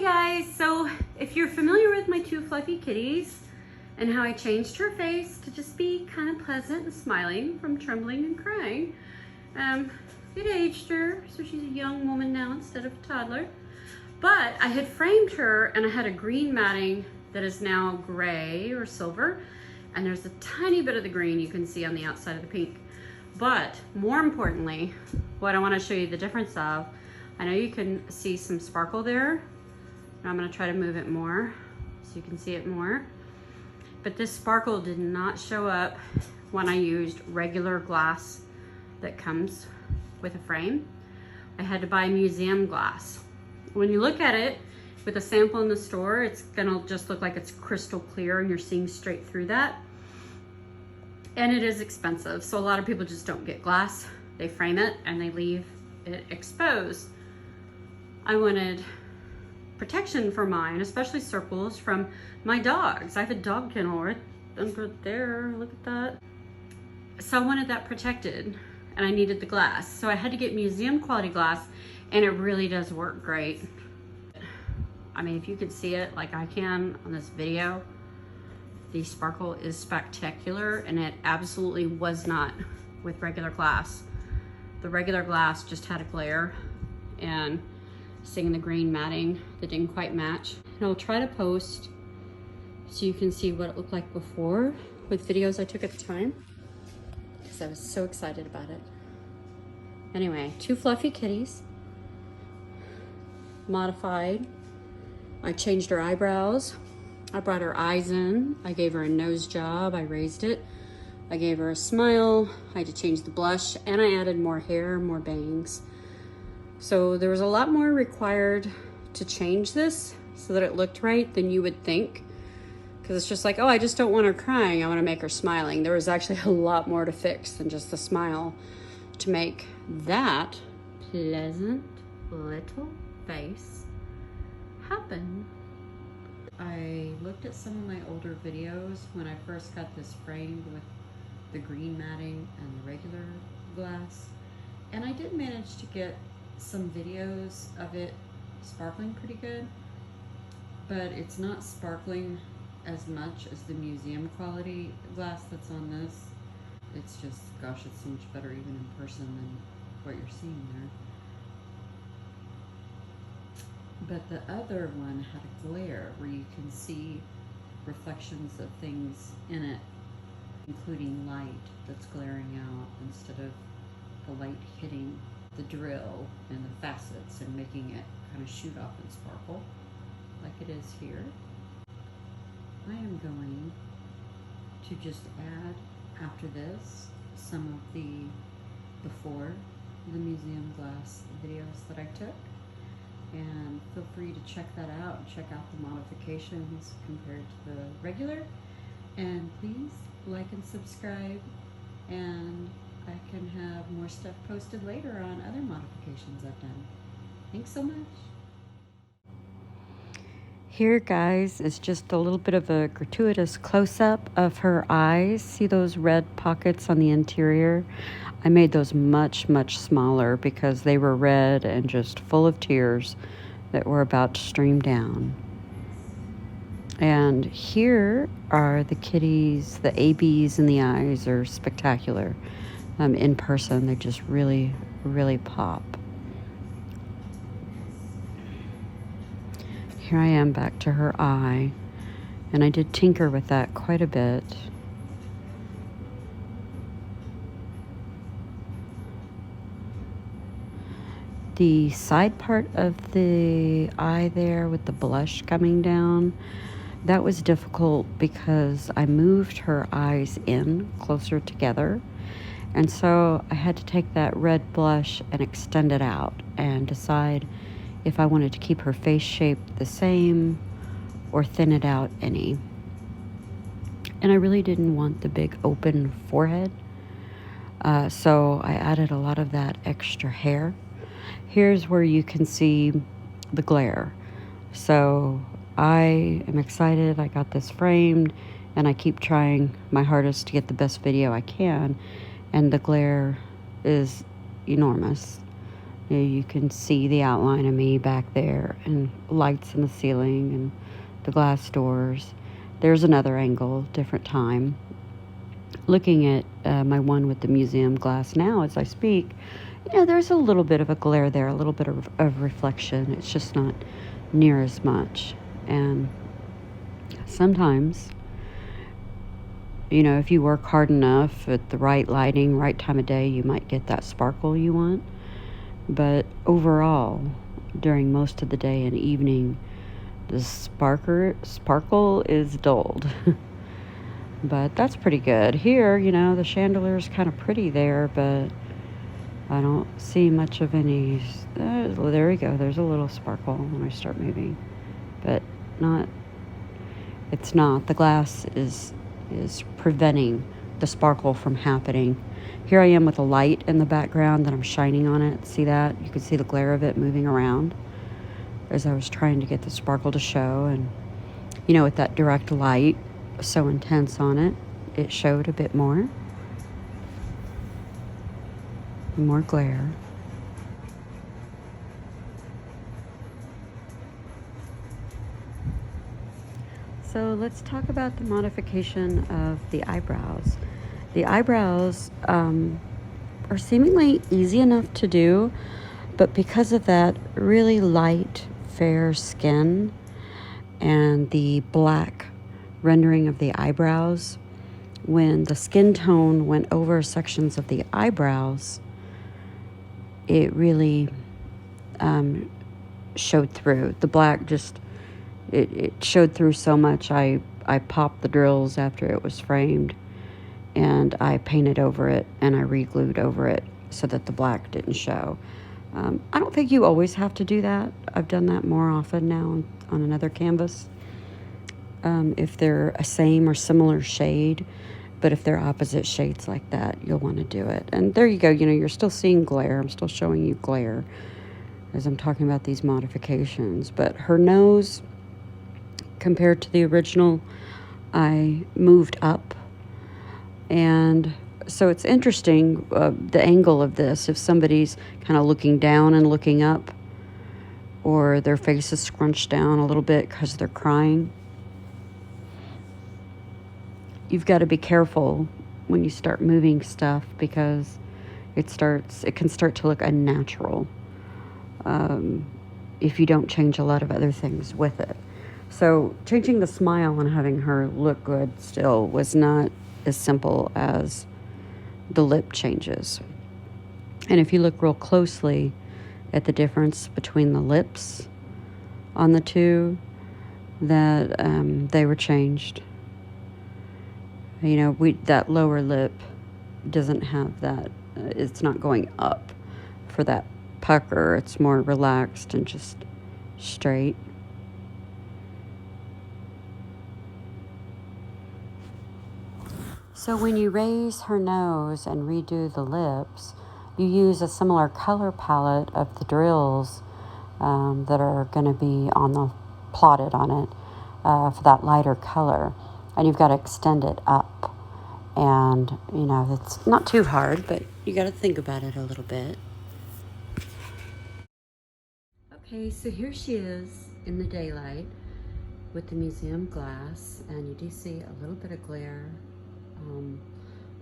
guys, so if you're familiar with my two fluffy kitties and how I changed her face to just be kind of pleasant and smiling from trembling and crying, it aged her, so she's a young woman now instead of a toddler. But I had framed her and I had a green matting that is now gray or silver, and there's a tiny bit of the green you can see on the outside of the pink. But more importantly, what I want to show you the difference of, I know you can see some sparkle there. I'm going to try to move it more so you can see it more. But this sparkle did not show up when I used regular glass that comes with a frame. I had to buy museum glass. When you look at it with a sample in the store, it's going to just look like it's crystal clear and you're seeing straight through that. And it is expensive, so a lot of people just don't get glass. They frame it and they leave it exposed. I wanted protection for mine, especially circles, from my dogs. I have a dog kennel right under there, look at that. So I wanted that protected and I needed the glass. So I had to get museum quality glass, and it really does work great. I mean, if you could see it like I can on this video, the sparkle is spectacular, and it absolutely was not with regular glass. The regular glass just had a glare, and seeing the green matting that didn't quite match. And I'll try to post so you can see what it looked like before with videos I took at the time, because I was so excited about it. Anyway, two fluffy kitties, modified. I changed her eyebrows. I brought her eyes in. I gave her a nose job. I raised it. I gave her a smile. I had to change the blush, and I added more hair, more bangs. So there was a lot more required to change this so that it looked right than you would think. Because it's just like, oh, I just don't want her crying. I want to make her smiling. There was actually a lot more to fix than just the smile to make that pleasant little face happen. I looked at some of my older videos when I first got this framed with the green matting and the regular glass, and I did manage to get some videos of it sparkling pretty good, but it's not sparkling as much as the museum quality glass that's on this. It's just, gosh, it's so much better even in person than what you're seeing there. But the other one had a glare where you can see reflections of things in it, including light that's glaring out instead of the light hitting the drill and the facets and making it kind of shoot off and sparkle like it is here. I am going to just add, after this, some of the before the museum glass videos that I took. And feel free to check that out and check out the modifications compared to the regular. And please like and subscribe, and I can have more stuff posted later on other modifications I've done. Thanks so much. Here, guys, is just a little bit of a gratuitous close-up of her eyes. See those red pockets on the interior? I made those much, much smaller because they were red and just full of tears that were about to stream down. And here are the kitties. The ABs in the eyes are spectacular. In person, they just really, really pop. Here I am back to her eye, and I did tinker with that quite a bit. The side part of the eye there with the blush coming down, that was difficult because I moved her eyes in closer together. And so I had to take that red blush and extend it out and decide if I wanted to keep her face shape the same or thin it out any. And I really didn't want the big open forehead. So I added a lot of that extra hair. Here's where you can see the glare. So I am excited. I got this framed, and I keep trying my hardest to get the best video I can. And the glare is enormous. You can see the outline of me back there, and lights in the ceiling and the glass doors. There's another angle, different time. Looking at my one with the museum glass now as I speak, there's a little bit of a glare there, a little bit of reflection. It's just not near as much. And sometimes, if you work hard enough at the right lighting, right time of day, you might get that sparkle you want. But overall, during most of the day and evening, the sparkle is dulled. But that's pretty good. Here, the chandelier's kind of pretty there, but I don't see much of any. There we go. There's a little sparkle when I start moving. But it's not. The glass is preventing the sparkle from happening. Here I am with a light in the background that I'm shining on it. See that? You can see the glare of it moving around as I was trying to get the sparkle to show. And, with that direct light so intense on it, it showed a bit more. More glare. So let's talk about the modification of the eyebrows. The eyebrows are seemingly easy enough to do, but because of that really light, fair skin and the black rendering of the eyebrows, when the skin tone went over sections of the eyebrows, it really showed through. The black just, it showed through so much. I popped the drills after it was framed, and I painted over it and I re-glued over it so that the black didn't show. I don't think you always have to do that. I've done that more often now on another canvas. If they're a same or similar shade, but if they're opposite shades like that, you'll want to do it. And there you go. You're still seeing glare. I'm still showing you glare as I'm talking about these modifications. But her nose, compared to the original, I moved up. And so it's interesting, the angle of this, if somebody's kind of looking down and looking up, or their face is scrunched down a little bit because they're crying. You've got to be careful when you start moving stuff, because it can start to look unnatural if you don't change a lot of other things with it. So changing the smile and having her look good still was not as simple as the lip changes. And if you look real closely at the difference between the lips on the two, that they were changed. That lower lip doesn't have that, it's not going up for that pucker. It's more relaxed and just straight. So when you raise her nose and redo the lips, you use a similar color palette of the drills that are going to be plotted on it for that lighter color. And you've got to extend it up. And, it's not too hard, but you got to think about it a little bit. Okay, so here she is in the daylight with the museum glass, and you do see a little bit of glare.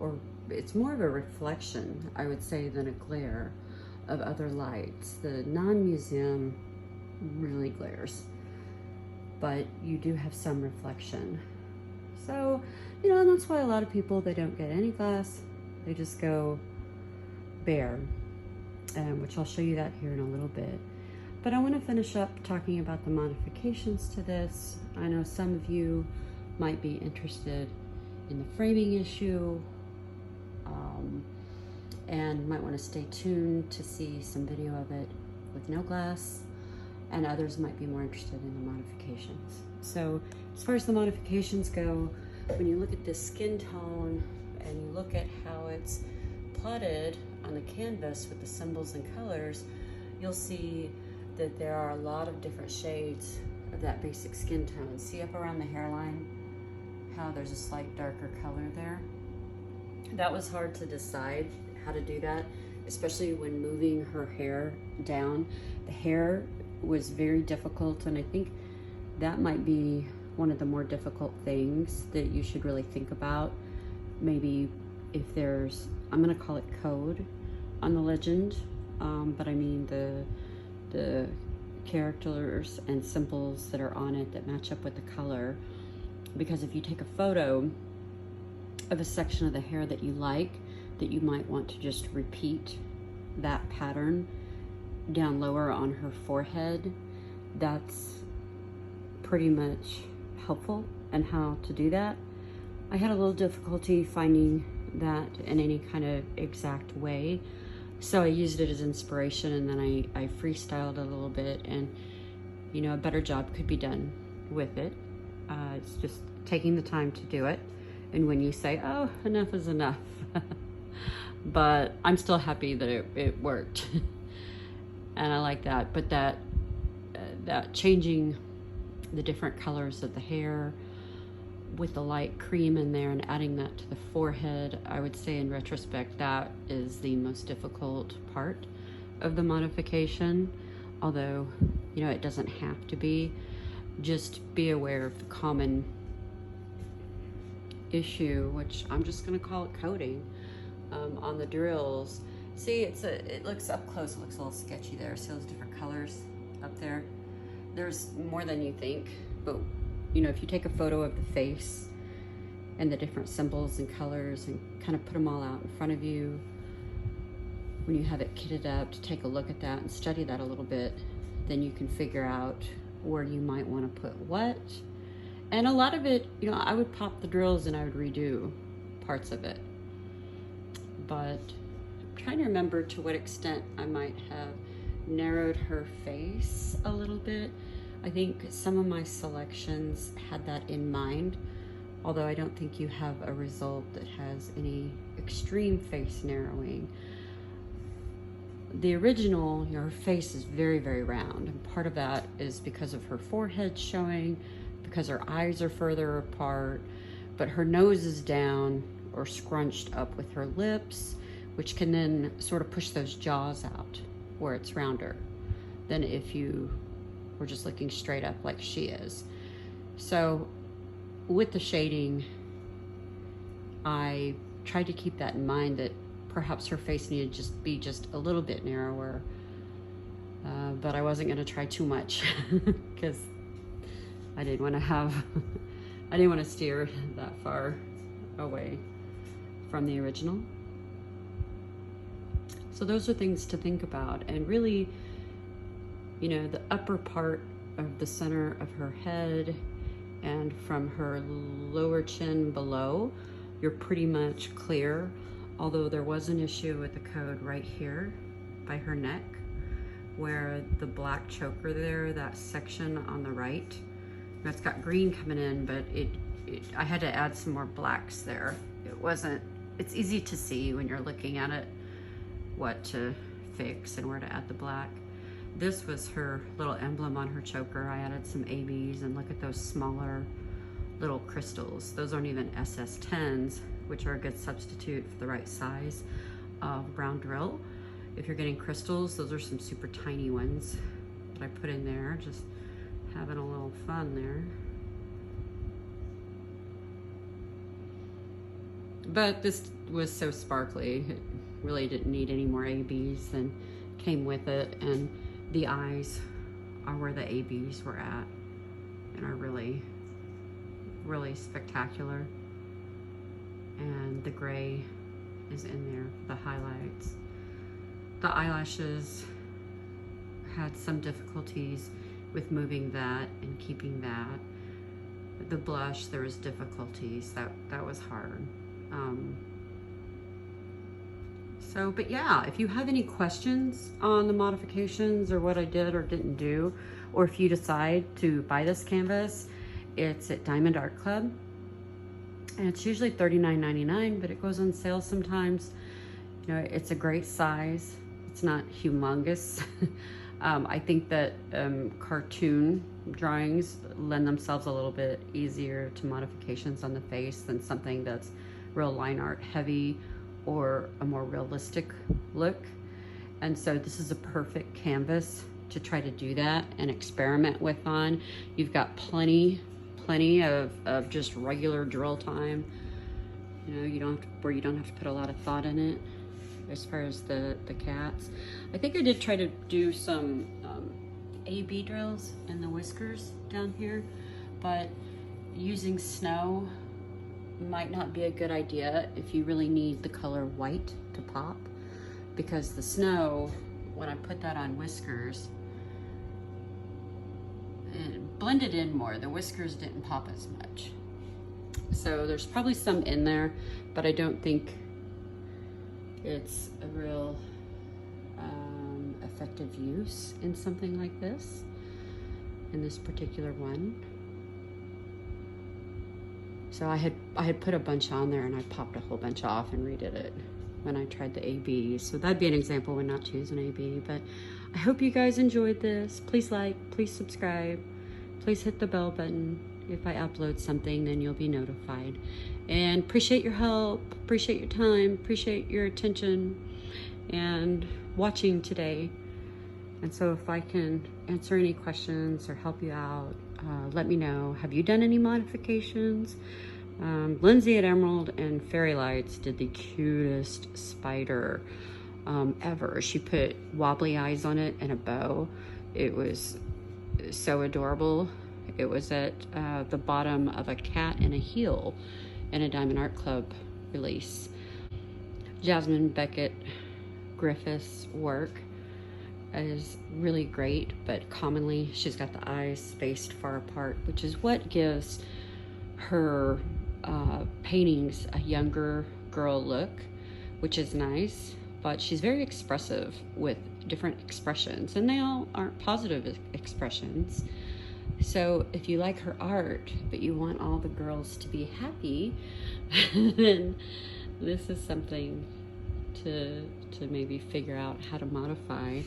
Or it's more of a reflection, I would say, than a glare of other lights. The non-museum really glares, but you do have some reflection. So, and that's why a lot of people, they don't get any glass. They just go bare, which I'll show you that here in a little bit. But I want to finish up talking about the modifications to this. I know some of you might be interested in the framing issue, and might want to stay tuned to see some video of it with no glass, and others might be more interested in the modifications. So as far as the modifications go, when you look at this skin tone and you look at how it's plotted on the canvas with the symbols and colors, you'll see that there are a lot of different shades of that basic skin tone. See up around the hairline how there's a slight darker color there? That was hard to decide how to do that. especially when moving her hair down. The hair was very difficult, and I think that might be one of the more difficult things that you should really think about. Maybe if there's, I'm gonna call it code on the legend, but I mean the characters and symbols that are on it that match up with the color. Because if you take a photo of a section of the hair that you like, that you might want to just repeat that pattern down lower on her forehead, that's pretty much helpful and how to do that. I had a little difficulty finding that in any kind of exact way, so I used it as inspiration, and then I freestyled a little bit, and you know, a better job could be done with it. It's just taking the time to do it, and when you say, oh, enough is enough. But I'm still happy that it worked. And I like that. But that changing the different colors of the hair with the light cream in there and adding that to the forehead, I would say in retrospect, that is the most difficult part of the modification. Although, you know, it doesn't have to be. Just be aware of the common issue, which I'm just gonna call it coding, on the drills. See, it looks up close, it looks a little sketchy there. See those different colors up there? There's more than you think, but you know, if you take a photo of the face and the different symbols and colors and kind of put them all out in front of you, when you have it kitted up, to take a look at that and study that a little bit, then you can figure out where you might want to put what. And a lot of it, you know, I would pop the drills and I would redo parts of it. But I'm trying to remember to what extent I might have narrowed her face a little bit. I think some of my selections had that in mind, although I don't think you have a result that has any extreme face narrowing. The original, you know, her face is very, very round, and part of that is because of her forehead showing, because her eyes are further apart, but her nose is down or scrunched up with her lips, which can then sort of push those jaws out where it's rounder than if you were just looking straight up like she is. So with the shading, I tried to keep that in mind, that perhaps her face needed to just be just a little bit narrower, but I wasn't going to try too much because I didn't want to steer that far away from the original. So those are things to think about. And really, you know, the upper part of the center of her head and from her lower chin below, you're pretty much clear. Although there was an issue with the code right here by her neck, where the black choker there, that section on the right, it's got green coming in, but I had to add some more blacks there. It's easy to see when you're looking at it what to fix and where to add the black. This was her little emblem on her choker. I added some ABs, and look at those smaller little crystals. Those aren't even SS10s, which are a good substitute for the right size of brown drill. If you're getting crystals, those are some super tiny ones that I put in there, just having a little fun there. But this was so sparkly, it really didn't need any more ABs than came with it. And the eyes are where the ABs were at and are really, really spectacular. And the gray is in there for the highlights. The eyelashes had some difficulties with moving that and keeping that. The blush, there was difficulties. That was hard. But yeah, if you have any questions on the modifications or what I did or didn't do, or if you decide to buy this canvas, it's at Diamond Art Club. And it's usually $39.99, but it goes on sale sometimes. You know, it's a great size. It's not humongous. I think that cartoon drawings lend themselves a little bit easier to modifications on the face than something that's real line art heavy or a more realistic look. And so this is a perfect canvas to try to do that and experiment with on. You've got plenty of just regular drill time. You know, you don't have to put a lot of thought in it. As far as the cats, I think I did try to do some A/B drills in the whiskers down here, but using snow might not be a good idea if you really need the color white to pop, because the snow, when I put that on whiskers, it blended in more. The whiskers didn't pop as much. So there's probably some in there, but I don't think it's a real effective use in something like this, in this particular one. So I had put a bunch on there and I popped a whole bunch off and redid it when I tried the AB. So that'd be an example when not to use an AB. But I hope you guys enjoyed this. Please like, please subscribe, please hit the bell button. If I upload something, then you'll be notified. And appreciate your help, appreciate your time, appreciate your attention and watching today. And so if I can answer any questions or help you out, let me know. Have you done any modifications? Lindsay at Emerald and Fairy Lights did the cutest spider ever. She put wobbly eyes on it and a bow. It was so adorable. It was at the bottom of a cat and a heel in a Diamond Art Club release. Jasmine, Becket, Griffith's work is really great, but commonly she's got the eyes spaced far apart, which is what gives her paintings a younger girl look, which is nice, but she's very expressive with different expressions, and they all aren't positive expressions. So if you like her art, but you want all the girls to be happy, then this is something to maybe figure out how to modify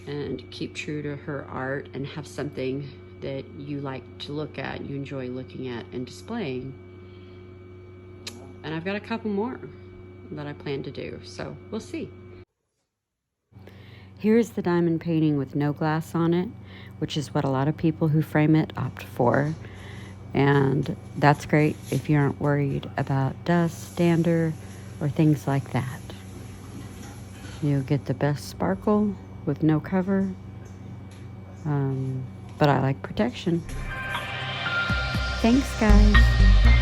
and keep true to her art and have something that you like to look at, you enjoy looking at and displaying. And I've got a couple more that I plan to do, so we'll see. Here's the diamond painting with no glass on it, which is what a lot of people who frame it opt for. And that's great if you aren't worried about dust, dander, or things like that. You'll get the best sparkle with no cover, but I like protection. Thanks, guys.